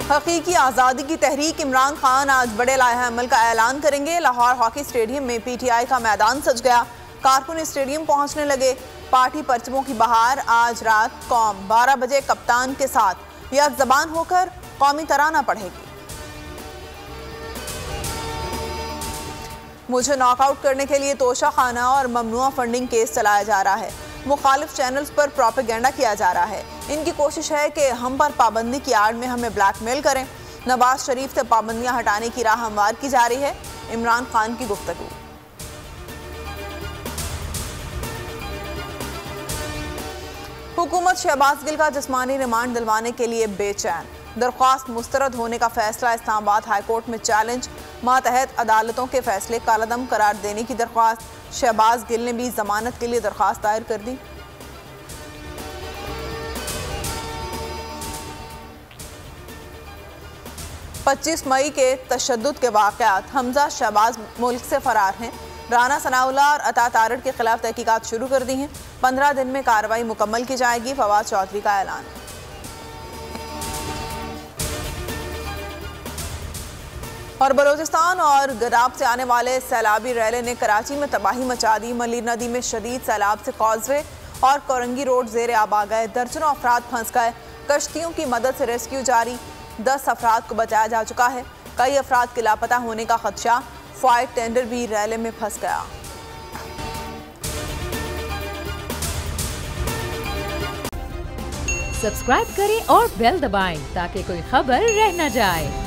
हकीकी आज़ादी की तहरीक इमरान खान आज बड़े लाहे अमल का ऐलान करेंगे। लाहौर हॉकी स्टेडियम में PTI का मैदान सज गया। कारकुन स्टेडियम पहुंचने लगे। पार्टी परचमों की बहार। आज रात कौम 12 बजे कप्तान के साथ यक ज़बान होकर कौमी तराना पढ़ेगी। मुझे नॉकआउट करने के लिए तोशा खाना और ममनुआ फंडिंग केस चलाया जा रहा है। मुखालिफ चैनल्स पर प्रोपेगेंडा किया जा रहा है। इनकी कोशिश है कि हम पर पाबंदी की आड़ में हमें ब्लैकमेल करें। नवाज शरीफ से पाबंदियां हटाने की राह हमवार की जा रही है। इमरान खान की गुफ्तगू। हुकूमत शहबाज गिल का जिस्मानी रिमांड दिलवाने के लिए बेचैन। दरख्वास्त मुस्तरद होने का फैसला इस्लामाबाद हाईकोर्ट में चैलेंज। मातहत अदालतों के फैसले कालदम करार देने की दरख्वास्त। शहबाज गिल ने भी जमानत के लिए दरख्वास्त दायर कर दी। पच्चीस मई के तशद्दुद के वाक़यात। हमजा शहबाज मुल्क से फरार हैं। राना सनाउल्लाह और अता तारड़ के खिलाफ तहकीकात शुरू कर दी हैं। 15 दिन में कार्रवाई मुकम्मल की जाएगी। फवाद चौधरी का ऐलान। और बलोचिस्तान और गदाब से आने वाले सैलाबी रैले ने कराची में तबाही मचा दी। मली नदी में शदीद सैलाब से कॉजवे और कोरंगी रोड जेर आब आ गए। दर्जनों अफराद फंस गए। कश्तियों की मदद से रेस्क्यू जारी। 10 अफराद को बचाया जा चुका है। कई अफराद के लापता होने का खदशा। फायर टेंडर भी रैले में फंस गया। सब्सक्राइब करें और बेल दबाएं ताकि कोई खबर रह न जाए।